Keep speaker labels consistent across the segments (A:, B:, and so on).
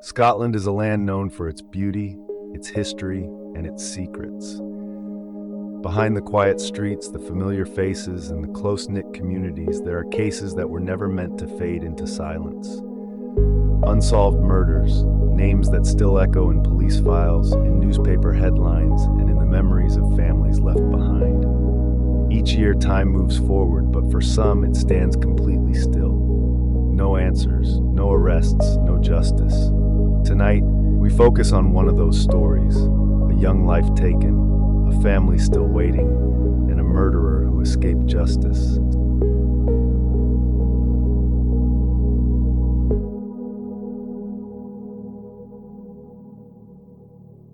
A: Scotland is a land known for its beauty, its history, and its secrets. Behind the quiet streets, the familiar faces, and the close-knit communities, there are cases that were never meant to fade into silence. Unsolved murders, names that still echo in police files, in newspaper headlines, and in the memories of families left behind. Each year, time moves forward, but for some, it stands completely still. No answers, no arrests, no justice. Tonight, we focus on one of those stories, a young life taken, a family still waiting, and a murderer who escaped justice.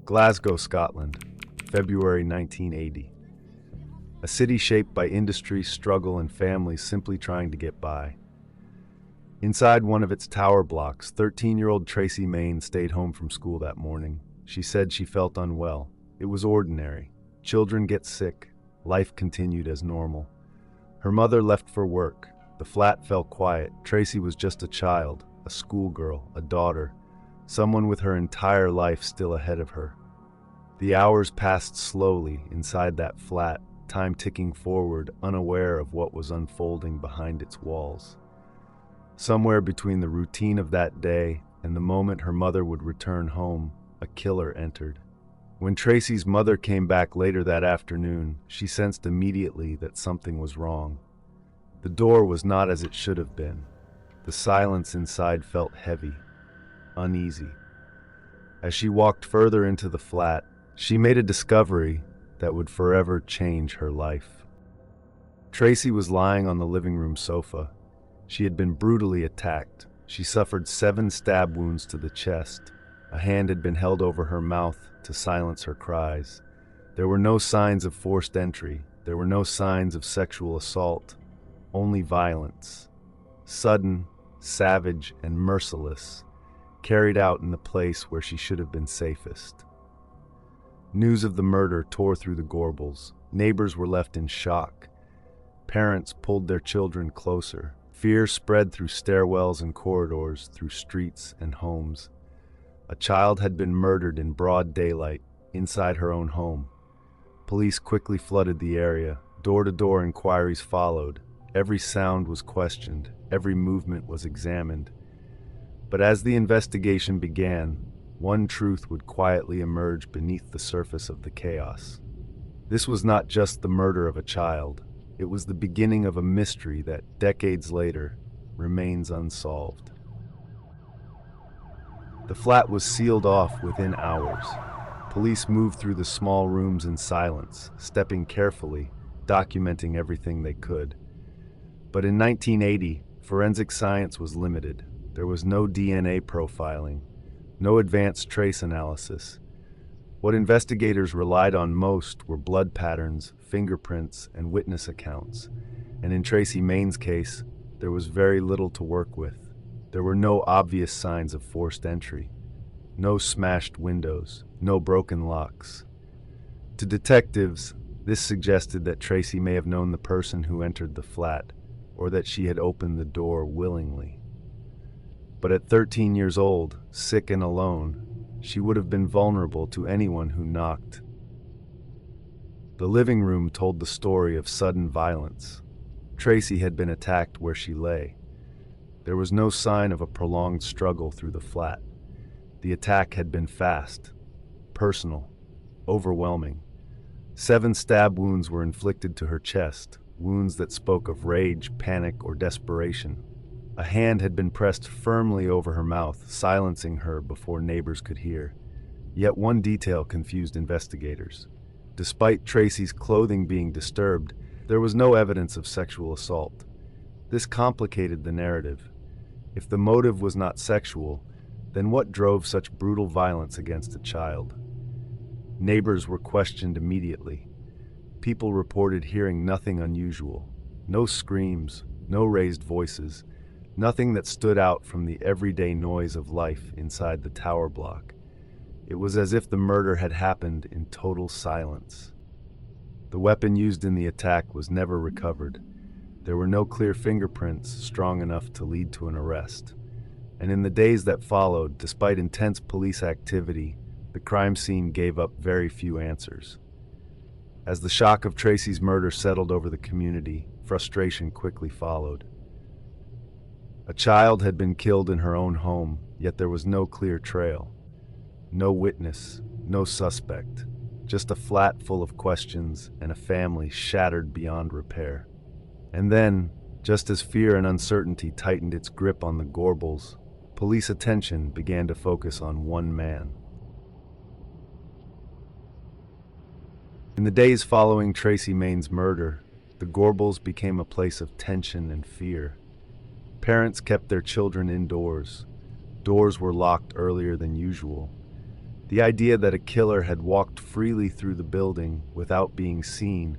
A: Glasgow, Scotland, February 1980. A city shaped by industry, struggle, and families simply trying to get by. Inside one of its tower blocks, 13-year-old Tracy Main stayed home from school that morning. She said she felt unwell. It was ordinary. Children get sick. Life continued as normal. Her mother left for work. The flat fell quiet. Tracy was just a child, a schoolgirl, a daughter, someone with her entire life still ahead of her. The hours passed slowly inside that flat, time ticking forward, unaware of what was unfolding behind its walls. Somewhere between the routine of that day and the moment her mother would return home, a killer entered. When Tracy's mother came back later that afternoon, she sensed immediately that something was wrong. The door was not as it should have been. The silence inside felt heavy, uneasy. As she walked further into the flat, she made a discovery that would forever change her life. Tracy was lying on the living room sofa. She had been brutally attacked. She suffered 7 stab wounds to the chest. A hand had been held over her mouth to silence her cries. There were no signs of forced entry. There were no signs of sexual assault. Only violence. Sudden, savage, and merciless, carried out in the place where she should have been safest. News of the murder tore through the Gorbals. Neighbors were left in shock. Parents pulled their children closer. Fear spread through stairwells and corridors, through streets and homes. A child had been murdered in broad daylight, inside her own home. Police quickly flooded the area. Door-to-door inquiries followed. Every sound was questioned. Every movement was examined. But as the investigation began, one truth would quietly emerge beneath the surface of the chaos. This was not just the murder of a child. It was the beginning of a mystery that, decades later, remains unsolved. The flat was sealed off within hours. Police moved through the small rooms in silence, stepping carefully, documenting everything they could. But in 1980, forensic science was limited. There was no DNA profiling, no advanced trace analysis. What investigators relied on most were blood patterns, fingerprints, and witness accounts. And in Tracy Main's case, there was very little to work with. There were no obvious signs of forced entry, no smashed windows, no broken locks. To detectives, this suggested that Tracy may have known the person who entered the flat, or that she had opened the door willingly. But at 13 years old, sick and alone, she would have been vulnerable to anyone who knocked. The living room told the story of sudden violence. Tracy had been attacked where she lay. There was no sign of a prolonged struggle through the flat. The attack had been fast, personal, overwhelming. 7 stab wounds were inflicted to her chest, wounds that spoke of rage, panic, or desperation. A hand had been pressed firmly over her mouth, silencing her before neighbors could hear. Yet one detail confused investigators. Despite Tracy's clothing being disturbed, there was no evidence of sexual assault. This complicated the narrative. If the motive was not sexual, then what drove such brutal violence against a child? Neighbors were questioned immediately. People reported hearing nothing unusual. No screams, no raised voices. Nothing that stood out from the everyday noise of life inside the tower block. It was as if the murder had happened in total silence. The weapon used in the attack was never recovered. There were no clear fingerprints strong enough to lead to an arrest. And in the days that followed, despite intense police activity, the crime scene gave up very few answers. As the shock of Tracy's murder settled over the community, frustration quickly followed. A child had been killed in her own home, yet there was no clear trail. No witness, no suspect, just a flat full of questions and a family shattered beyond repair. And then, just as fear and uncertainty tightened its grip on the Gorbals, police attention began to focus on one man. In the days following Tracy Main's murder, the Gorbals became a place of tension and fear. Parents kept their children indoors. Doors were locked earlier than usual. The idea that a killer had walked freely through the building without being seen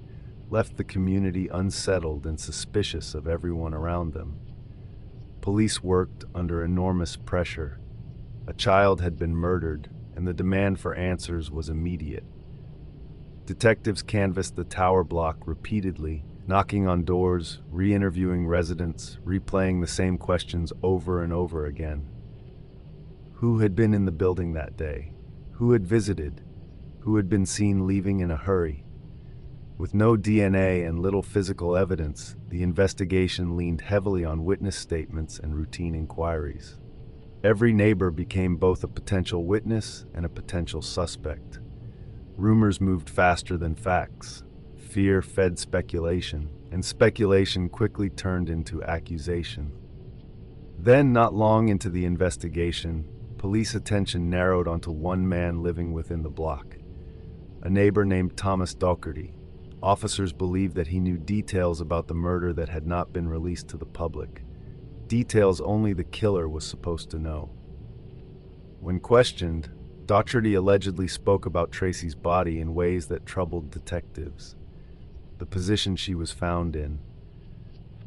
A: left the community unsettled and suspicious of everyone around them. Police worked under enormous pressure. A child had been murdered, and the demand for answers was immediate. Detectives canvassed the tower block repeatedly, knocking on doors, re-interviewing residents, replaying the same questions over and over again. Who had been in the building that day? Who had visited? Who had been seen leaving in a hurry? With no DNA and little physical evidence, the investigation leaned heavily on witness statements and routine inquiries. Every neighbor became both a potential witness and a potential suspect. Rumors moved faster than facts. Fear fed speculation, and speculation quickly turned into accusation. Then, not long into the investigation, police attention narrowed onto one man living within the block, a neighbor named Thomas Docherty. Officers believed that he knew details about the murder that had not been released to the public, details only the killer was supposed to know. When questioned, Docherty allegedly spoke about Tracy's body in ways that troubled detectives. The position she was found in,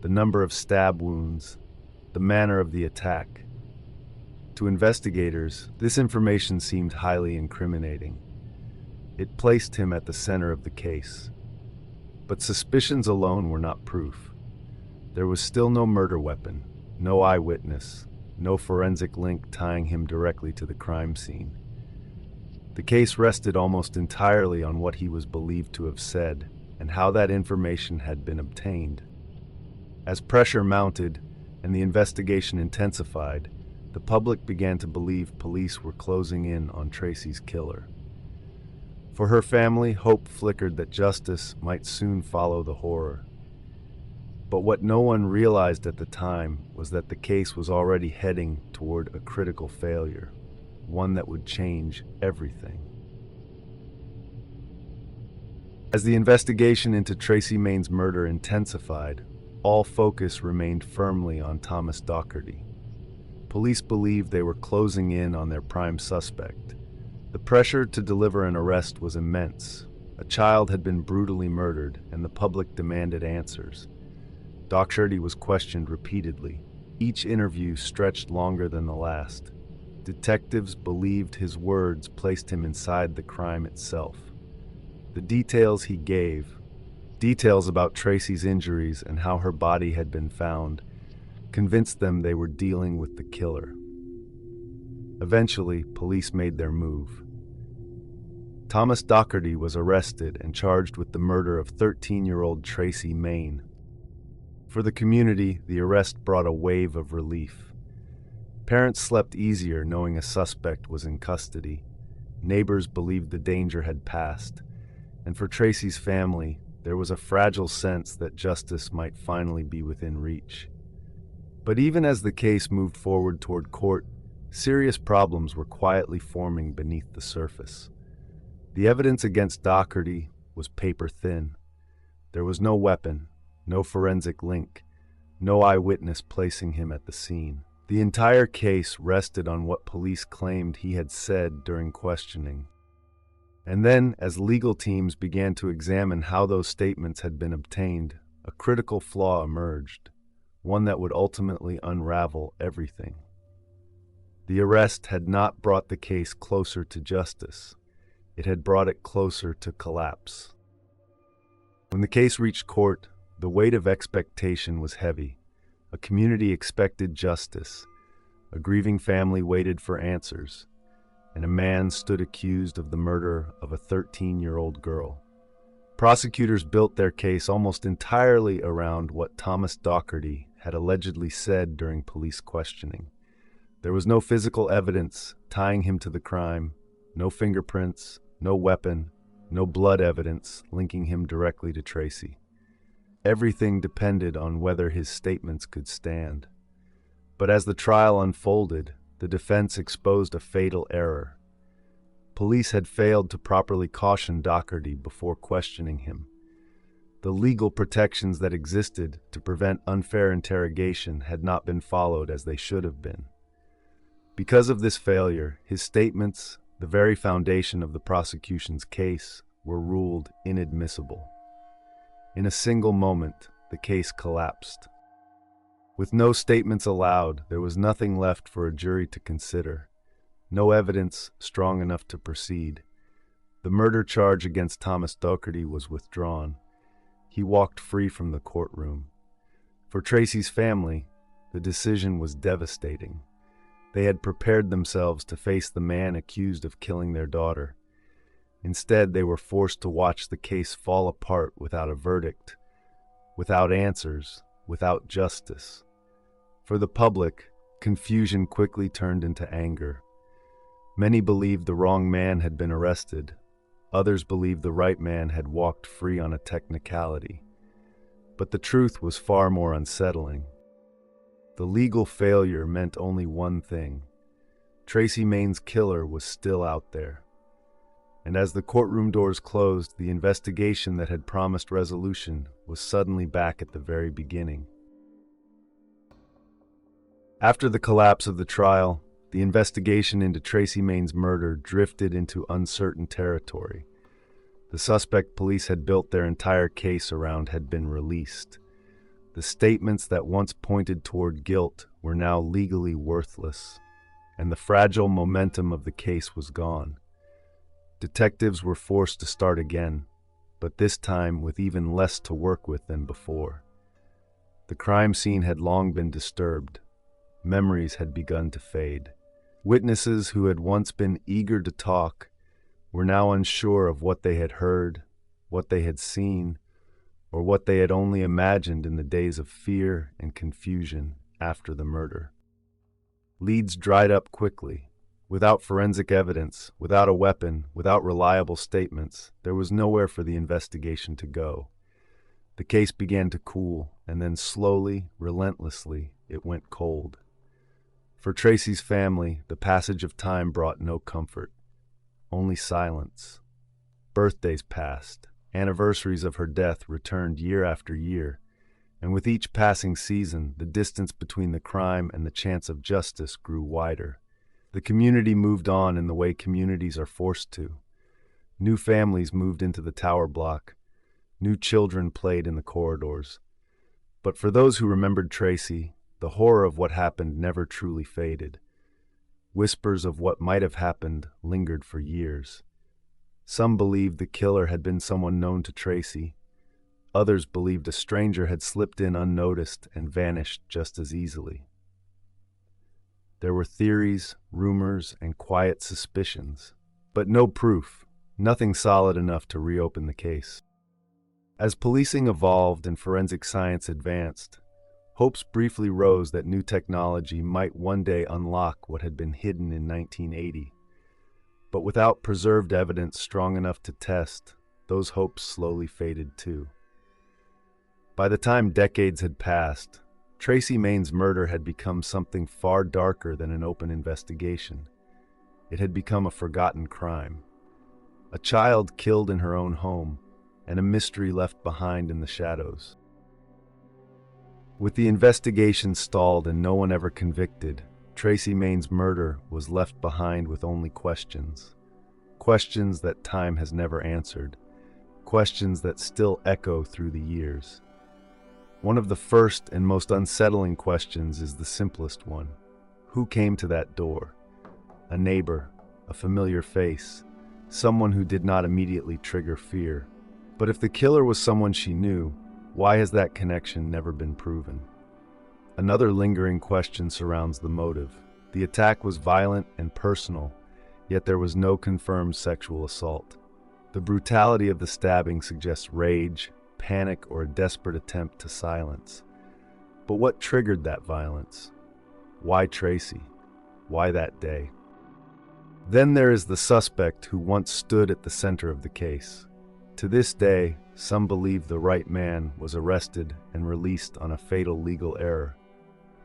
A: the number of stab wounds, the manner of the attack. To investigators, this information seemed highly incriminating. It placed him at the center of the case. But suspicions alone were not proof. There was still no murder weapon, no eyewitness, no forensic link tying him directly to the crime scene. The case rested almost entirely on what he was believed to have said and how that information had been obtained. As pressure mounted and the investigation intensified, the public began to believe police were closing in on Tracy's killer. For her family, hope flickered that justice might soon follow the horror. But what no one realized at the time was that the case was already heading toward a critical failure, one that would change everything. As the investigation into Tracy Main's murder intensified, all focus remained firmly on Thomas Docherty. Police believed they were closing in on their prime suspect. The pressure to deliver an arrest was immense. A child had been brutally murdered, and the public demanded answers. Docherty was questioned repeatedly. Each interview stretched longer than the last. Detectives believed his words placed him inside the crime itself. The details he gave, details about Tracy's injuries and how her body had been found, convinced them they were dealing with the killer. Eventually, police made their move. Thomas Docherty was arrested and charged with the murder of 13-year-old Tracy Main. For the community, the arrest brought a wave of relief. Parents slept easier knowing a suspect was in custody. Neighbors believed the danger had passed. And for Tracy's family, there was a fragile sense that justice might finally be within reach. But even as the case moved forward toward court, serious problems were quietly forming beneath the surface. The evidence against Docherty was paper thin. There was no weapon, no forensic link, no eyewitness placing him at the scene. The entire case rested on what police claimed he had said during questioning. And then, as legal teams began to examine how those statements had been obtained, a critical flaw emerged, one that would ultimately unravel everything. The arrest had not brought the case closer to justice. It had brought it closer to collapse. When the case reached court, the weight of expectation was heavy. A community expected justice, A grieving family waited for answers, and a man stood accused of the murder of a 13-year-old girl. Prosecutors built their case almost entirely around what Thomas Docherty had allegedly said during police questioning. There was no physical evidence tying him to the crime, no fingerprints, no weapon, no blood evidence linking him directly to Tracy. Everything depended on whether his statements could stand. But as the trial unfolded, the defense exposed a fatal error. Police had failed to properly caution Docherty before questioning him. The legal protections that existed to prevent unfair interrogation had not been followed as they should have been. Because of this failure, his statements, the very foundation of the prosecution's case, were ruled inadmissible. In a single moment, the case collapsed. With no statements allowed, there was nothing left for a jury to consider. No evidence strong enough to proceed. The murder charge against Thomas Docherty was withdrawn. He walked free from the courtroom. For Tracy's family, the decision was devastating. They had prepared themselves to face the man accused of killing their daughter. Instead, they were forced to watch the case fall apart without a verdict, without answers, without justice. For the public, confusion quickly turned into anger. Many believed the wrong man had been arrested. Others believed the right man had walked free on a technicality. But the truth was far more unsettling. The legal failure meant only one thing. Tracy Main's killer was still out there. And as the courtroom doors closed, the investigation that had promised resolution was suddenly back at the very beginning. After the collapse of the trial, the investigation into Tracy Main's murder drifted into uncertain territory. The suspect police had built their entire case around had been released. The statements that once pointed toward guilt were now legally worthless, and the fragile momentum of the case was gone. Detectives were forced to start again, but this time with even less to work with than before. The crime scene had long been disturbed. Memories had begun to fade. Witnesses who had once been eager to talk were now unsure of what they had heard, what they had seen, or what they had only imagined in the days of fear and confusion after the murder. Leads dried up quickly. Without forensic evidence, without a weapon, without reliable statements, there was nowhere for the investigation to go. The case began to cool, and then slowly, relentlessly, it went cold. For Tracy's family, the passage of time brought no comfort, only silence. Birthdays passed. Anniversaries of her death returned year after year, and with each passing season, the distance between the crime and the chance of justice grew wider. The community moved on in the way communities are forced to. New families moved into the tower block. New children played in the corridors. But for those who remembered Tracy, the horror of what happened never truly faded. Whispers of what might have happened lingered for years. Some believed the killer had been someone known to Tracy. Others believed a stranger had slipped in unnoticed and vanished just as easily. There were theories, rumors, and quiet suspicions, but no proof, nothing solid enough to reopen the case. As policing evolved and forensic science advanced, hopes briefly rose that new technology might one day unlock what had been hidden in 1980. But without preserved evidence strong enough to test, those hopes slowly faded too. By the time decades had passed, Tracy Main's murder had become something far darker than an open investigation. It had become a forgotten crime. A child killed in her own home, and a mystery left behind in the shadows. With the investigation stalled and no one ever convicted, Tracy Main's murder was left behind with only questions. Questions that time has never answered. Questions that still echo through the years. One of the first and most unsettling questions is the simplest one. Who came to that door? A neighbor, a familiar face, someone who did not immediately trigger fear. But if the killer was someone she knew, why has that connection never been proven? Another lingering question surrounds the motive. The attack was violent and personal, yet there was no confirmed sexual assault. The brutality of the stabbing suggests rage, panic, or a desperate attempt to silence. But what triggered that violence? Why Tracy? Why that day? Then there is the suspect who once stood at the center of the case. To this day, some believe the right man was arrested and released on a fatal legal error.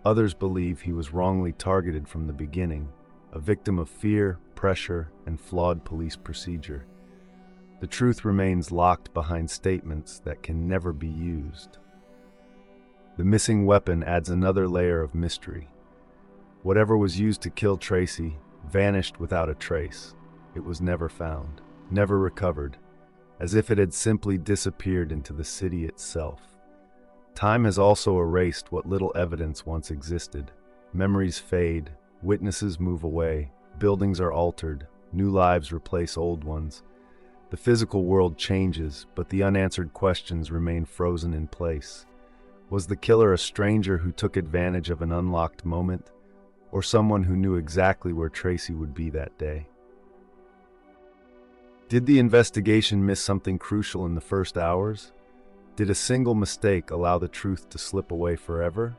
A: Others believe he was wrongly targeted from the beginning, a victim of fear, pressure, and flawed police procedure. The truth remains locked behind statements that can never be used. The missing weapon adds another layer of mystery. Whatever was used to kill Tracy vanished without a trace. It was never found, never recovered, as if it had simply disappeared into the city itself. Time has also erased what little evidence once existed. Memories fade, witnesses move away, buildings are altered, new lives replace old ones. The physical world changes, but the unanswered questions remain frozen in place. Was the killer a stranger who took advantage of an unlocked moment, or someone who knew exactly where Tracy would be that day? Did the investigation miss something crucial in the first hours? Did a single mistake allow the truth to slip away forever?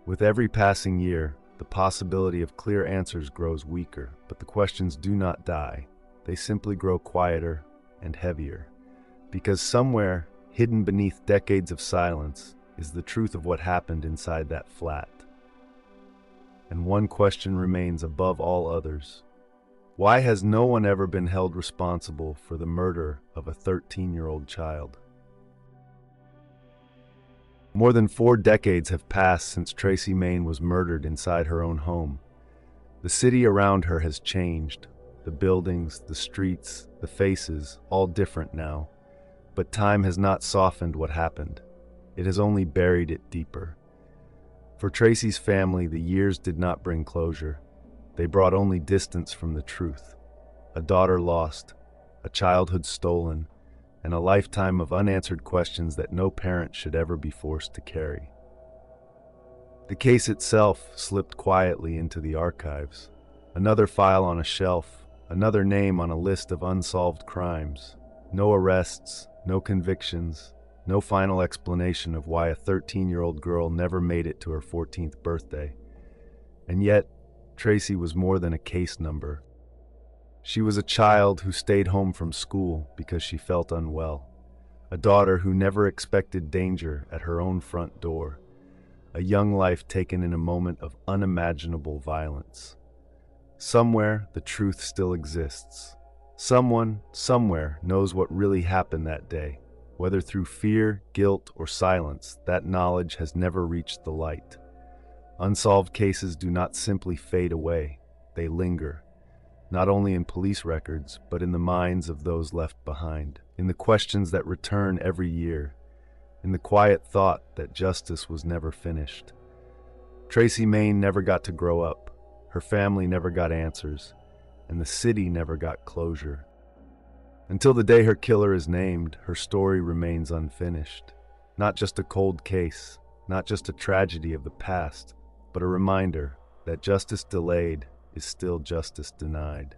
A: With every passing year, the possibility of clear answers grows weaker, but the questions do not die. They simply grow quieter and heavier. Because somewhere, hidden beneath decades of silence, is the truth of what happened inside that flat. And one question remains above all others. Why has no one ever been held responsible for the murder of a 13-year-old child? More than 4 decades have passed since Tracy Main was murdered inside her own home. The city around her has changed. The buildings, the streets, the faces, all different now. But time has not softened what happened. It has only buried it deeper. For Tracy's family, the years did not bring closure. They brought only distance from the truth. A daughter lost, a childhood stolen, and a lifetime of unanswered questions that no parent should ever be forced to carry. The case itself slipped quietly into the archives. Another file on a shelf, another name on a list of unsolved crimes. No arrests, no convictions, no final explanation of why a 13-year-old girl never made it to her 14th birthday. And yet, Tracy was more than a case number. She was a child who stayed home from school because she felt unwell. A daughter who never expected danger at her own front door. A young life taken in a moment of unimaginable violence. Somewhere, the truth still exists. Someone, somewhere, knows what really happened that day. Whether through fear, guilt, or silence, that knowledge has never reached the light. Unsolved cases do not simply fade away, they linger. Not only in police records, but in the minds of those left behind, in the questions that return every year, in the quiet thought that justice was never finished. Tracy Main never got to grow up, her family never got answers, and the city never got closure. Until the day her killer is named, her story remains unfinished. Not just a cold case, not just a tragedy of the past, but a reminder that justice delayed is still justice denied.